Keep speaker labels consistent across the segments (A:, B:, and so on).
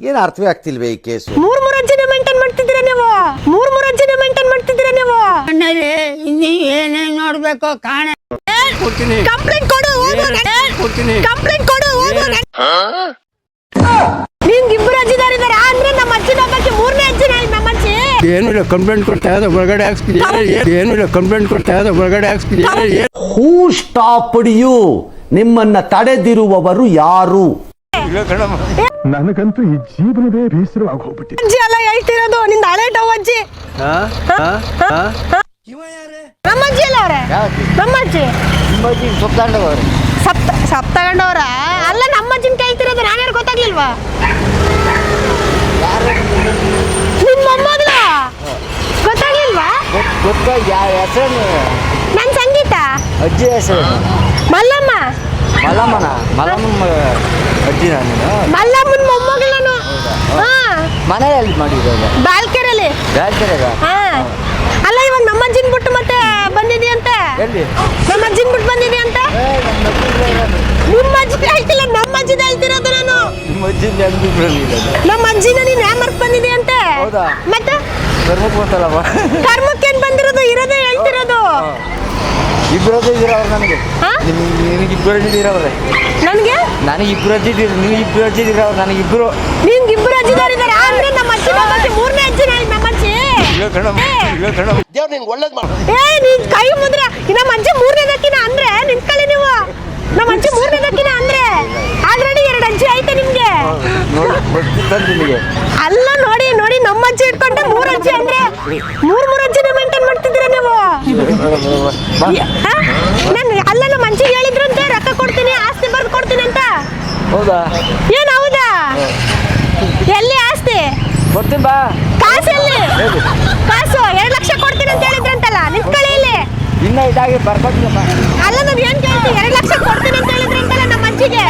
A: ಏನು ಅರ್ಥವೇ ಆಗ್ತಿಲ್ವೇ ಈ ಕೇಸು?
B: ಮೂರ್ ಅಜ್ಜಿನ ಮೇಂಟೈನ್ ಮಾಡ್ತಿದ್ದೀರಾ ನೀವು? ಮೂರ್ ಅಜ್ಜಿನ ಮೇಂಟೈನ್ ಮಾಡ್ತಿದ್ದೀರಾ ನೀವು?
C: ಮನೇಲಿ ಇನ್ನೀ ಏನೇನ್ ನೋಡ್ಬೇಕು ಕಾಣ.
B: ಕಂಪ್ಲೇಂಟ್ ಕೊಡು ಕಂಪ್ಲೇಂಟ್ ಕೊಡು ನಿಮ್ಗೆ ಇಬ್ಬರು ಅಜ್ಜಿದಾರಿದಾರ ಅಂದ್ರೆ ನಮ್ಮ ಅಜ್ಜಿನ ಬಗ್ಗೆ ಮೂರನೇ ಅಜ್ಜಿನ ನಮ್ಮ ಅಜ್ಜಿ
D: ಏನಿಲ್ಲ ಕಂಪ್ಲೇಂಟ್ ಕೊಡ್ತಾ ಇದ್ದ ಒಳಗಡೆ ಹಾಕ್ಸ್ತೀನಿ. ಏನಿಲ್ಲ ಕಂಪ್ಲೇಂಟ್ ಕೊಡ್ತಾ ಇದ್ದ ಒಳಗಡೆ ಹಾಕ್ಸ್ತೀನಿ.
A: ಹೂ ಸ್ಟಾಪ್ಡ್ ಯು? ನಿಮ್ಮನ್ನ ತಡೆದಿರುವವರು ಯಾರು?
E: ನನಗಂತೂ ಈ ಜೀವನವೇ ಬೇಸರವಾಗಿ ಹೋಗ್ಬಿಟ್ಟಿದೆ.
B: ಅಜ್ಜಿ ಅಲ್ಲ ಹೇಳ್ತಿರೋದು, ನಿಂದ ಹಳೆ ಟವ್ ಅಜ್ಜಿ. ನಮ್ಮ ಅಜ್ಜಿ ಅಲ್ಲ ಅವ್ರೆ, ನಮ್ಮ ಅಜ್ಜಿ ಸಪ್ ತಗೊಂಡವ್ರ ಅಲ್ಲ. ನಮ್ಮ ಅಜ್ಜಿನ ಕೇಳ್ತಿರೋದು, ನಾನ್ಯಾರು ಗೊತ್ತಾಗ್ಲಿಲ್ವಾ? ನಿನ್ ಮೊಮ್ಮಗಳ ಗೊತ್ತಾಗ್ಲಿಲ್ವಾ? ನನ್ ಸಂಗೀತ
F: ಅಜ್ಜಿ ಹೆಸರು
B: ಮಲ್ಲಮ್ಮ.
F: ಅಜ್ಜಿ
B: ಮಲ್ಲಮ್ಮನ ಮೊಮ್ಮಗಳು ನಾನು.
F: ಮನೆಯಲ್ಲಿ ಮಾಡಿರೋದು
B: ಬಾಲ್ಕೆರೆಯಲ್ಲಿ. ಅಲ್ಲ ಇವಾಗ ನಮ್ಮ ಅಜ್ಜಿನ ಬಿಟ್ಟು ಮತ್ತೆ ಬಂದಿದ್ಯಂತೆ. ನಮ್ಮ ಅಜ್ಜಿನ ಬಿಟ್ಟು ಬಂದಿದ್ಯಂತೆ. ನಿಮ್ಮ ಅಜ್ಜಿ ಹೇಳ್ತಿಲ್ಲ, ನಮ್ಮ ಅಜ್ಜಿದ ಹೇಳ್ತಿರೋದು ನಾನು. ನಮ್ಮ ಅಜ್ಜಿನ ನೀನ್ ಯಾಮರ್ಕ್ ಬಂದಿದ್ಯಂತೆ. ಮತ್ತೆ ಕರ್ಮಕ್ಕೇನ್ ಬಂದಿರೋದು? ಇರೋದೇ ಹೇಳ್ತಿರೋದು.
F: ಇಬ್ರು ಇದ್ದೀರ ಅವ್ರು ನನಗೆ. ನಿನಗೆ ಇಬ್ರು ಅಜ್ಜಿದ್ದೀರ ಅವ್ರೆ.
B: ನನಗೆ
F: ನನಗೆ ಇಬ್ರು ಅಜ್ಜಿದ್ದೀರ, ನೀವು ಇಬ್ರು ಅಜ್ಜಿದ್ದೀರ ಅವ್ರು. ನನಗಿಬ್ರು.
B: ನಿಮ್ಗೆ ಇಬ್ರು ಅಜ್ಜಿದಾರಿದಾರ ಅಂದ್ರೆ ನಮ್ಮ ಅಜ್ಜಿ ಬಗ್ಗೆ ಮೂರನೇ ಅಜ್ಜಿನ ನಮ್ಮ ಅಜ್ಜಿ. ನೀನ್ ಕೈ ಮುದ್ರೆ ನಮ್ಮ ಅಜ್ಜಿ ಮೂರನೇದಕ್ಕಿನ ಅಂದ್ರೆ ನಿಂತ್ಕೊಳ್ಳಿ ನೀವು. ನಮ್ಮ ಅಜ್ಜಿ ಮೂರನೇದಕ್ಕಿನ ಅಂದ್ರೆ ಆಲ್ರೆಡಿ 2 ಅಜ್ಜಿ ಐತೆ ನಿಮ್ಗೆ. ಅಲ್ಲ ನೋಡಿ ನೋಡಿ, ನಮ್ಮ ಅಜ್ಜಿ ಇಟ್ಕೊಂಡ್ರೆ 3 ಅಜ್ಜಿ ಅಂದ್ರೆ ಮೂರ್ ಅಜ್ಜಿನ ಮೇಂಟೈನ್ ಮಾಡ್ತಿದ್ದೀರಾ ನೀವು. ಅಲ್ಲ ನಮ್ಮ ಅಜ್ಜಿ ಹೇಳಿದ್ರಂತೆ ರೊಕ್ಕ ಕೊಡ್ತೀನಿ, ಆಸ್ತಿ ಬರ್ದು ಕೊಡ್ತೀನಿ ಅಂತ.
F: ಹೌದಾ?
B: ಏನ್ ಹೌದಾ? ಎಲ್ಲಿ ಆಸ್ತಿ?
F: ಕೊಡ್ತೀನಿ ಬಾ.
B: ಕಾಸು ಎಲ್ಲಿ? ಕಾಸು 2 ಲಕ್ಷ ಕೊಡ್ತೀನಿ ಅಂತ ಹೇಳಿದ್ರಂತಲ್ಲ, ನಿಂತ್ಕೊಳ್ಳಿ ಇಲ್ಲಿ.
F: ಇನ್ನ ಇದಾಗಿ ಬರ್ಕೊಡ್ತೀನಪ್ಪ.
B: ಅಲ್ಲ ನಾವ್ ಏನ್ ಕೇಳ್ತೀವಿ? 2 ಲಕ್ಷ ಕೊಡ್ತೀನಿ ಅಂತ ಹೇಳಿದ್ರಂತಲ್ಲ ನಮ್ಮ ಅಜ್ಜಿಗೆ.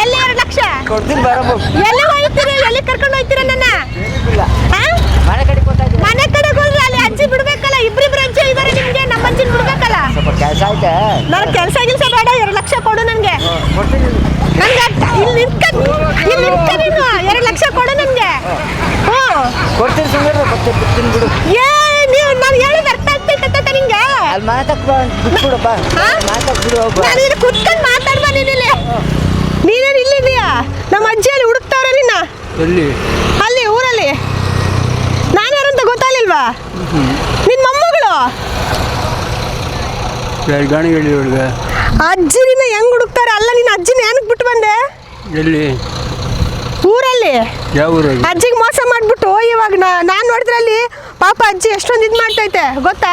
B: ಎಲ್ಲಿ 2 ಲಕ್ಷ
F: ಕೊಡ್ತೀನಿ ಬರಮ್ಮ.
B: ಎಲ್ಲಿ ಹೋಗ್ತೀರಿ? ಎಲ್ಲಿ ಕರ್ಕೊಂಡು ಹೋಗ್ತೀರಾ ನನ್ನ?
F: ಮನೆ ಕಡೆ ಕೊಡ್ತಾಯಿದ್ದೀನಿ.
B: ಮನೆ ಕಡೆ ಹೋದ್ರೆ ಅಲ್ಲಿ ಅಜ್ಜಿ ಬಿಡ್ಬೇಕಲ್ಲ. ಇಬ್ರಿಬ್ರು ಅಜ್ಜಿ ಇದಾರೆ ನಿಮ್ಗೆ, ನಮ್ಮ ಅಜ್ಜಿನ ಬಿಡ್ಬೇಕಲ್ಲ.
F: ಸ್ವಲ್ಪ ಕೆಲಸ ಐತೆ.
B: ನನಗೆ ಕೆಲಸ ಬೇಡ, 2 ಲಕ್ಷ ಕೊಡು ನನ್ಗೆ. ನನ್ಗೆ ಇಲ್ಲಿ ನಿಂತ್ಕ ನೀನು. 2 ಲಕ್ಷ ಕೊಡು ನನ್ಗೆ.
F: ಕೊಡ್ತೀನಿ ಸುಮ್ಮನೆ ಬಿಡ್ತೀನಿ ಬಿಡು.
B: ನೀವು ನಾನು ಹೇಳಿದ ಅರ್ಥ ಆಗ್ತೈತೆ ನಿಂಗೆ?
F: ಅಲ್ಲಿ ಮನೆ ತಕ್ಕ ಬಿಟ್ಬಿಡಪ್ಪ. ಮನೆ ತಕ್ಕ ಬಿಡು.
B: ನಾನು ಇಲ್ಲಿ ಕುತ್ಕೊಂಡು ಮಾತಾಡ್ಬಾ ನೀನಿಲ್ಲಿ. ನೀನೇನು ಇಲ್ಲಿದೀಯಾ? ನಮ್ಮ ಅಜ್ಜಿಯಲ್ಲಿ ಹುಡುಕ್ತಾವ್ರೆ ನಿನ್ನ.
D: ಎಲ್ಲಿ?
B: ಅಲ್ಲಿ ಊರಲ್ಲಿ. ನಾನು ಯಾರಂತ ಗೊತ್ತಾಗ್ಲಿಲ್ವಾ? ನಿನ್ನ ಮೊಮ್ಮಗಳು
D: ಗಾಣಿ ಹೇಳಿ ಹುಡುಗ.
B: ಅಜ್ಜಿ ನಿನ್ನ ಹೆಂಗ್ ಹುಡುಕ್ತಾರೆ? ಅಲ್ಲ ನಿನ್ನ ಅಜ್ಜಿನ ಏನಕ್ಕೆ ಬಿಟ್ಟು ಬಂದೆ?
D: ಎಲ್ಲಿ?
B: ಊರಲ್ಲಿ.
D: ಯಾವ ಊರಲ್ಲಿ?
B: ಅಜ್ಜಿಗೆ ಮೋಸ ಮಾಡ್ಬಿಟ್ಟು ಇವಾಗ ನಾನು ನೋಡಿದ್ರಲ್ಲಿ ಪಾಪ ಅಜ್ಜಿ ಎಷ್ಟೊಂದು ಇದು ಮಾಡ್ತೈತೆ ಗೊತ್ತಾ?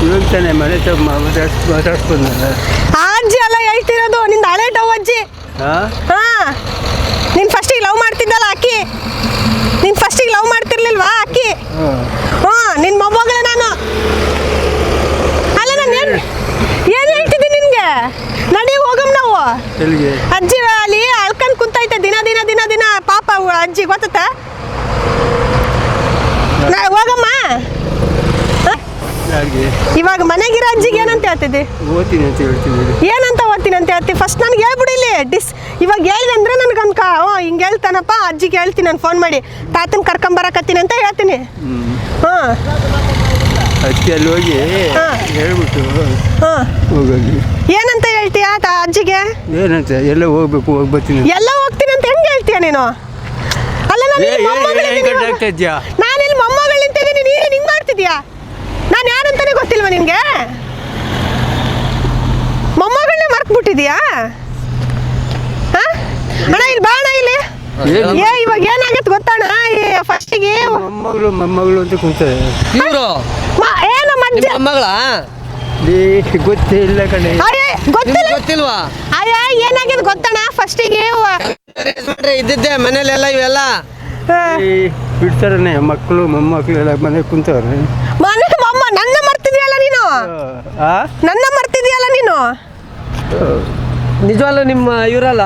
D: ಇವಾಗ ತಾನೆ ಮನೆ ಮಾತಾಡ್ಸ್ಕೊಂಡ.
B: ಆ ಅಜ್ಜಿ ಅಲ್ಲ ಹೇಳ್ತಿರೋದು, ನಿಂದ ಹಳೆ ಟವ್ ಅಜ್ಜಿ. ನೀನ್ ಫಸ್ಟಿಗೆ ಲವ್ ಮಾಡ್ತಿದ್ದಲ್ಲ ಅಕ್ಕಿ. ನೀನ್ ಫಸ್ಟಿಗೆ ಲವ್ ಮಾಡ್ತಿರ್ಲಿಲ್ವಾ ಅಕ್ಕಿ? ನಿನ್ ಮೊಮ್ಮಗಳ ನಾನು. ಅಲ್ಲ ನಾನು ಏನ್ ಹೇಳ್ತಿದ್ದೀನಿ ನಿನ್ಗೆ? ನಡಿ ಹೋಗಮ್ ನಾವು. ಅಜ್ಜಿ ಅಲ್ಲಿ ಅಳ್ಕೊಂಡ್ ಕುಂತೈತೆ ದಿನ ದಿನ ದಿನ ದಿನ ಪಾಪ ಅಜ್ಜಿ ಗೊತ್ತ. ಹೋಗಮ್ಮ. ಇವಾಗ ಮನೆಗಿರೋ ಅಜ್ಜಿಗೆ ಏನಂತ ಹೇಳ್ತಿದ್ದಿ?
D: ಓದ್ತೀನಿ ಅಂತ ಹೇಳ್ತೀನಿ.
B: ಏನಂತ ಓದ್ತೀನಿ ಅಂತ ಹೇಳ್ತಿ? ಫಸ್ಟ್ ನನಗೆ ಹೇಳ್ಬಿಡಿ ಇಲ್ಲಿ. ಇವಾಗ ಹೇಳಿದೆ ಅಂದ್ರೆ ನನಗೆ ಹಿಂಗೆ ಹೇಳ್ತಾನಪ್ಪ ಅಜ್ಜಿಗೆ ಹೇಳ್ತೀನಿ ನಾನು ಫೋನ್ ಮಾಡಿ, ತಾತನ ಕರ್ಕೊಂಬರಕತ್ತೀನಿ ಅಂತ ಹೇಳ್ತೀನಿ.
D: ಅದಕ್ಕೆ ಅಲ್ಲಿ ಹೋಗಿ ಹೇಳ್ಬಿಟ್ಟು ಹೋಗಿ
B: ಏನಂತ ಹೇಳ್ತೀಯ ಅಜ್ಜಿಗೆ?
D: ಏನಂತ ಎಲ್ಲ ಹೋಗ್ಬೇಕು ಹೋಗ್ಬರ್ತೀನಿ.
B: ಎಲ್ಲ ಹೋಗ್ತೀನಿ ಅಂತ ಹೆಂಗೆ ಹೇಳ್ತೀಯ ನೀನು? ಅಲ್ಲ ನಾನು ಇಲ್ಲಿ ಮೊಮ್ಮಗಳು ನಿಂತಿದ್ದೀನಿ, ನೀನು ಹಿಂಗೆ ಮಾಡ್ತಿದ್ಯಾ? ನಾನು ಯಾರಂತಾನೆ ಗೊತ್ತಿಲ್ವಾ ನಿನ್ಗೆ? ಮೊಮ್ಮಗಳನ್ನೇ ಮರ್ಕ್ಬಿಟ್ಟಿದ್ಯಾ? ಅಣ್ಣ ಇಲ್ಲಿ ಬಾಣ ಇಲ್ಲಿ. ಇವಾಗ ಏನಾಗತ್ತೆ ಗೊತ್ತಣ್ಣ? ಫಸ್ಟಿಗೆ
D: ಮೊಮ್ಮಗಳು ಅಂತ ಕೂತಾರೆ.
B: ಏನು ಮೊಮ್ಮಗಳ
D: ಗೊತ್ತಿಲ್ಲ ಕಣೆ.
B: ಗೊತ್ತಿಲ್ವಾ? ಏನಾಗಿದೆ ಗೊತ್ತಣ್ಣ? ಫಸ್ಟಿಗೆ
G: ಇದ್ದಿದ್ದೆ ಮನೇಲೆಲ್ಲ ಇವೆಲ್ಲ
D: ಬಿಡ್ತಾರನೆ ಮಕ್ಕಳು ಮೊಮ್ಮಕ್ಕಳು ಎಲ್ಲ ಮನೆ ಕುಂತವ್ರೆ.
B: ನನ್ನ ಮರ್ತಿದ್ಯಲ್ಲ ನೀನು. ನನ್ನ ಮರ್ತಿದ್ಯಲ್ಲ ನೀನು.
G: ನಿಜವಲ್ಲ ನಿಮ್ಮ ಇವರಲ್ಲ,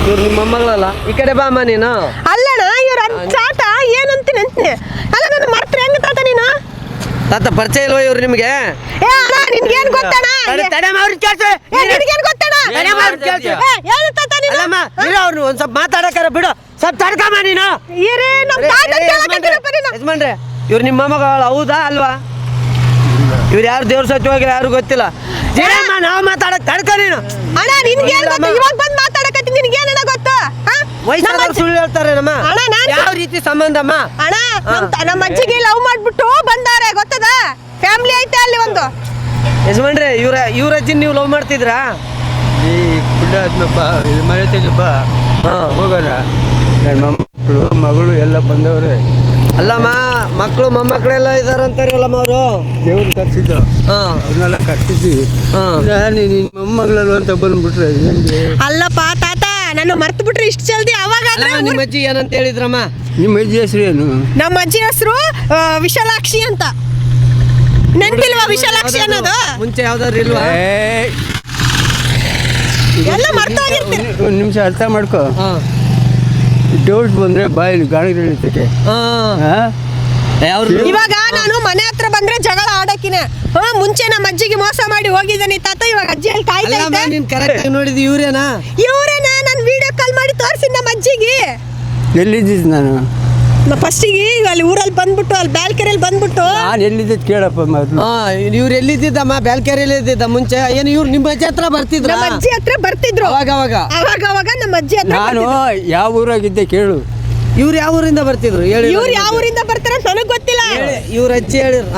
G: ಇವ್ರು ನಿಮ್ಮ ಮೊಮ್ಮಗಳಲ್ಲ. ಈ ಕಡೆ ಬಾ ಅಮ್ಮ ನೀನು.
B: ಅಲ್ಲಣ್ಣ ಇವ್ರ ತಾತ ಏನಂತೀನಿ ಅಂತೀನಿ. ಅಲ್ಲ ನನ್ನ ಮರ್ತ್ರೆ ಹೆಂಗ ತಾತ ನೀನು?
G: ತಾತ ಪರಿಚಯ ಇಲ್ವಾ ಇವ್ರು ನಿಮ್ಗೆ?
B: ನಿನ್ಗೇನ್ ಗೊತ್ತಣ್ಣ? ನಿನ್ಗೇನ್ ಗೊತ್ತಣ್ಣ? ಏನು ತಾತ
G: ಅಲ್ಲಮ್ಮ ಇರೋ ಅವ್ರು ಒಂದ್ ಸ್ವಲ್ಪ ಮಾತಾಡಕ್ಕಾರ ಬಿಡು ಸ್ವಲ್ಪ ತಡ್ಕಮ್ಮ ನೀನು
B: ಇರೇ ನಮ್ಮ ತಾತ ಕೇಳಕತ್ತೀನಪ್ಪ ನೀನು.
G: ಯಜಮಾನ್ರೆ ಇವ್ರು ನಿಮ್ಮ ಮೊಮ್ಮಗಳು ಹೌದಾ ಅಲ್ವಾ ಇವ್ರು ಯಾರು ದೇವ್ರ ಸತ್ಯ ಹೋಗಿ ಯಾರು ಗೊತ್ತಿಲ್ಲ ಜಯಮ್ಮ ನಾವು ಮಾತಾಡಕ್ ತಡ್ಕ ನೀನು
B: ಅಣ್ಣ ನಿನ್ಗೆ ಏನ್ ಗೊತ್ತು ಇವಾಗ ಬಂದು ಮಾತಾಡಕತ್ತೀನಿ ನಿನ್ಗೆ ಏನೇನ ಗೊತ್ತು ಹಾ?
G: ವಯಸ್ಸಾದವ್ರು ಸುಳ್ಳು ಹೇಳ್ತಾರೆ ನಮ್ಮ
B: ಅಣ್ಣ,
G: ಯಾವ ರೀತಿ ಸಂಬಂಧಮ್ಮ
B: ಅಣ್ಣ ನಮ್ಮ ಅಜ್ಜಿಗೆ ಲವ್ ಮಾಡ್ಬಿಟ್ಟು ಬಂದಾರೆ ಗೊತ್ತದ ಫ್ಯಾಮಿಲಿ ಐತೆ ಅಲ್ಲಿ ಒಂದು
G: ಯಜಮಾನ್ರೆ ಇವ್ರ ಅಜ್ಜಿ ನೀವು ಲವ್ ಮಾಡ್ತಿದ್ರಾ
D: ಈ ಪುಣ್ಯ ಆದ್ನಪ್ಪ ಇದು ಮನೆ ತೆಗೆಪ್ಪ ಹೋಗೋಣ ನನ್ನ ಮಗಳು ಎಲ್ಲ ಬಂದವ್ರೆ
G: ಅಲ್ಲಮ್ಮ ಮಕ್ಕಳು ಮೊಮ್ಮಕ್ಕಳೆಲ್ಲ ಇದಾರಂತಾರಲ್ಲಮ್ಮ ಅವರು
D: ದೇವ್ರು ಕರ್ಸಿದ್ದು ಅವ್ರನ್ನೆಲ್ಲ ಕರ್ಸಿದ್ವಿ ನಾನು ನಿನ್ನ ಮೊಮ್ಮಗಳು ಅಂತ ಬಂದ್ಬಿಟ್ರೆ ಹೆಂಗೆ
B: ಅಲ್ಲಪ್ಪ ತಾತ ನಾನು ಮರ್ತು ಬಿಟ್ರೆ ಇಷ್ಟು ಜಲ್ದಿ ಅವಾಗ
G: ನಿಮ್ಮ ಅಜ್ಜಿ ಏನಂತ ಹೇಳಿದ್ರಮ್ಮ
D: ನಿಮ್ಮ ಅಜ್ಜಿ ಹೆಸರು ಏನು
B: ನಮ್ಮ ಅಜ್ಜಿ ಹೆಸರು ವಿಶಾಲಾಕ್ಷಿ ಅಂತ ನೆನ್ಪಿಲ್ವಾ ವಿಶಾಲಾಕ್ಷಿ ಅನ್ನೋದು
G: ಮುಂಚೆ ಯಾವ್ದಾದ್ರು ಇಲ್ವಾ
B: ಎಲ್ಲ ಮರ್ತೋಗಿರ್ತೀರಿ
D: ಒಂದು ನಿಮಿಷ ಅರ್ಥ ಮಾಡ್ಕೊ ಡೌಟ್ ಬಂದ್ರೆ ಬಾಯಲ್ಲಿ ಗಾಳಿ ಎಳಿತಕ್ಕೆ
B: ಇವಾಗ ನಾನು ಮನೆ ಹತ್ರ ಬಂದ್ರೆ ಜಗಳ ಆಡಕಿನ ಮುಂಚೆ ನಮ್ಮ ಅಜ್ಜಿಗೆ ಮೋಸ ಮಾಡಿ ಹೋಗಿದ್ದಾನೆ ತಾತ ಇವಾಗ ಅಜ್ಜಿ ಅಲ್ಲಿ ಕಾಯ್ತಾ ಇದ್ದೆ
G: ನೀನ್ ಕರೆಕ್ಟ್ ನೋಡಿದ್ ಇವ್ರೇನಾ
B: ಇವ್ರೇನ ನಾನು ವಿಡಿಯೋ ಕಾಲ್ ಮಾಡಿ ತೋರಿಸಿದ ನಮ್ಮ ಅಜ್ಜಿಗೆ
D: ಎಲ್ಲಿದ್ದಿದ್ದು ನಾನು
B: ಫಸ್ಟಿಗೆ ಅಲ್ಲಿ ಊರಲ್ಲಿ ಬಂದ್ಬಿಟ್ಟು ಅಲ್ಲಿ ಬ್ಯಾಲ್ಕೆರೆಯಲ್ಲಿ ಬಂದ್ಬಿಟ್ಟು
D: ನಾನು ಎಲ್ಲಿದ್ದಿದ್ದು ಕೇಳಪ್ಪ ಮೊದಲು
G: ಇವ್ರು ಎಲ್ಲಿದ್ದಮ್ಮ ಬ್ಯಾಲ್ಕೆರೆಯಲ್ಲಿ ಇದ್ದಿದ್ದ ಮುಂಚೆ ಏನು ಇವ್ರು ನಿಮ್ಮ ಅಜ್ಜಿ ಹತ್ರ ಬರ್ತಿದ್ರ
B: ನಮ್ಮ ಅಜ್ಜಿ ಹತ್ರ ಬರ್ತಿದ್ರು ಅವಾಗ ನಮ್ಮ ಅಜ್ಜಿ ಹತ್ರ
D: ನಾನು ಯಾವ ಊರಾಗಿದ್ದೆ ಕೇಳು
G: ಇವ್ರು ಯಾವ ಊರಿಂದ ಬರ್ತಿದ್ರು ಹೇಳಿ
B: ಇವ್ರು ಯಾವ ಊರಿಂದ ಬರ್ತಾರ ನನಗ್ ಗೊತ್ತಿಲ್ಲ
G: ಇವ್ರ ಅಜ್ಜಿ ಹೇಳಿರ್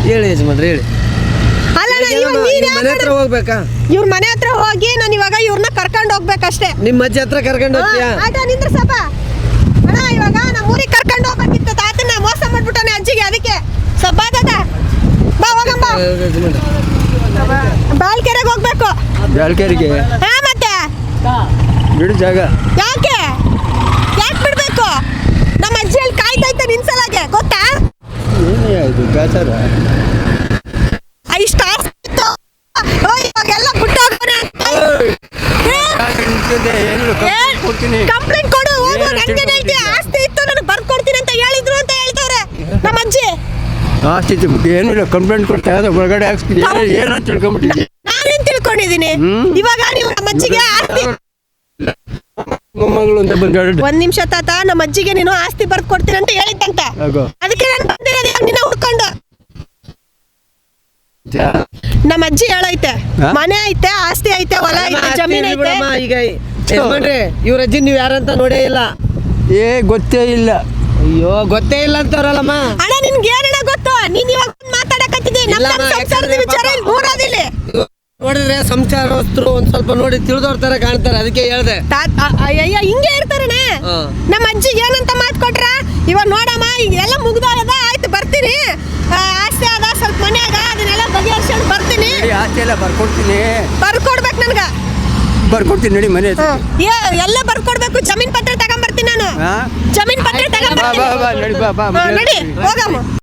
G: ಹೇಳಿ ಯಜಮಾನ್ರಿ ಹೇಳಿ
B: ಅಲ್ಲ
G: ಮನೆ ಹತ್ರ ಹೋಗ್ಬೇಕಾ
B: ಇವ್ರ ಮನೆ ಹತ್ರ ಹೋಗಿ ನಾನು ಇವಾಗ ಇವ್ರನ್ನ ಕರ್ಕೊಂಡು ಹೋಗ್ಬೇಕಷ್ಟೇ
G: ನಿಮ್ಮ ಅಜ್ಜಿ ಹತ್ರ ಕರ್ಕೊಂಡು ಹೋಗ್ತೀಯಾ
B: ಆಯ್ತಾ ನಿಂದ್ರ ಸಪ ಅಣ್ಣ ಇವಾಗ ನಮ್ಮ ಊರಿಗೆ ಕರ್ಕೊಂಡು ಹೋಗ್ಬೇಕಿತ್ತು ತಾತನ ಮೋಸ ಮಾಡ್ಬಿಟ್ಟಾನೆ ಅಜ್ಜಿಗೆ ಅದಕ್ಕೆ ಸಬ್ಬ ತಾತ ಬಾ ಹೋಗಮ್ಮ ಬಾಲ್ಕೆರೆಗೆ ಹೋಗ್ಬೇಕು
D: ಜಾಲ್ಕೇರಿಗೆ
B: ಹಾ ಮತ್ತೆ
D: ಬಿಡು ಜಾಗ
B: ಯಾಕೆ ಬಿಡ್ಬೇಕು ನಮ್ಮ ಅಜ್ಜಿ ಅಲ್ಲಿ ಕಾಯ್ತೈತೆ ನಿನ್ಸಲಾಗೆ ಗೊತ್ತಾ
D: ಏನೇ ಆಯ್ತು ಗಾಚಾರ
B: ಇಷ್ಟ ಇವಾಗೆಲ್ಲ ಬಿಟ್ಟೋಗ್ತಾನೆ ಕಂಪ್ಲೇಂಟ್ ಕೊಡು ಹೋಗು ನನಗೆ ಐತಿ ಆಸ್ತಿ ಇತ್ತು ನನಗೆ ಬರ್ಕೊಡ್ತೀನಿ ಅಂತ ಹೇಳಿದ್ರು ಅಂತ ಹೇಳ್ತಾರೆ ನಮ್ಮ ಅಜ್ಜಿ
D: ಆಸ್ತಿ ಏನಿಲ್ಲ ಕಂಪ್ಲೇಂಟ್ ಕೊಡ್ತಾ ಇದ್ದ ಒಳಗಡೆ ಹಾಕ್ಸ್ತೀನಿ ಏನೋ ತಿಳ್ಕೊಂಬಿಟ್ಟಿದ್ದೆ
B: ನಾನೇನ್ ತಿಳ್ಕೊಂಡಿದೀನಿ ಇವಾಗ ನೀವು ನಮ್ಮ ಅಜ್ಜಿಗೆ ಆಸ್ತಿ
D: ಮೊಮ್ಮಗಳು ಅಂತ ಬಂದು
B: ಒಂದ್ ನಿಮಿಷ ತಾತ ನಮ್ಮ ಅಜ್ಜಿಗೆ ನೀನು ಆಸ್ತಿ ಬರ್ದ್ ಕೊಡ್ತೀನಿ ಅಂತ ಹೇಳಿದ್ದಂತ ಅದಕ್ಕೆ ನಾನು ಬಂದಿರೋದು ನಿನ್ನ ಹುಡ್ಕೊಂಡು ನಮ್ಮ ಅಜ್ಜಿ ಹೇಳೈತೆ ಮನೆ ಐತೆ ಆಸ್ತಿ ಐತೆ ಹೊಲ ಐತೆ ಜಮೀನ್ ಐತೆ
G: ಈಗ ಯಜಮಾನ್ರಿ ಇವ್ರ ಅಜ್ಜಿ ನೀವ್ ಯಾರಂತ ನೋಡೇ ಇಲ್ಲ
D: ಗೊತ್ತೇ ಇಲ್ಲ
G: ಅಯ್ಯೋ ಗೊತ್ತೇ ಇಲ್ಲ ಅಂತಾರಲ್ಲಮ್ಮ
B: ಅಣ್ಣ ನಿನ್ಗೆ ಏನಣ್ಣ ಗೊತ್ತು ನೀನ್ ಇವಾಗ ಮಾತಾಡಕತ್ತಿದ್ದಿ ನಮ್ಮ ಸಂಸಾರದ ವಿಚಾರ ಇಲ್ಲಿ ಮೂರಾದಿಲ್ಲ
G: ನೋಡಿದ್ರೆ ಸಂಸಾರಸ್ಥರು ಒಂದ್ ಸ್ವಲ್ಪ ನೋಡಿ ತಿಳಿದವ್ರ ತರ ಕಾಣ್ತಾರೆ ಅದಕ್ಕೆ ಹೇಳ್ದೆ
B: ಅಯ್ಯ ಹಿಂಗೆ ಇರ್ತಾರಣ್ಣ ನಮ್ಮ ಅಜ್ಜಿಗೆ ಏನಂತ ಮಾತು ಕೊಟ್ರ ಇವಾಗ ನೋಡಮ್ಮ ಈಗ ಎಲ್ಲ ಮುಗ್ದೋಗದ ಆಯ್ತು ಬರ್ತೀನಿ ಆಸ್ತಿ ಅದ ಸ್ವಲ್ಪ ಮನೆ ಅದ ಅದನ್ನೆಲ್ಲ ಬಗೆಹರಿಸ್ಕೊಂಡು ಬರ್ತೀನಿ
D: ಆಸ್ತಿ ಎಲ್ಲ ಬರ್ಕೊಡ್ತೀನಿ
B: ಬರ್ಕೊಡ್ಬೇಕು ನನ್ಗ
D: ಬರ್ಕೊಡ್ತೀನಿ ನಡಿ ಮನೆ
B: ಎಲ್ಲ ಬರ್ಕೊಡ್ಬೇಕು ಜಮೀನ್ ಪತ್ರ ತಗೊಂಡ್ಬರ್ತೀನಿ ನಾನು ಜಮೀನ್ ಪತ್ರ ತಗೊಂಡ್ಬರ್ತೀನಿ
D: ನಡಿ ಬಾ
B: ನಡಿ ಹೋಗಮ್ಮ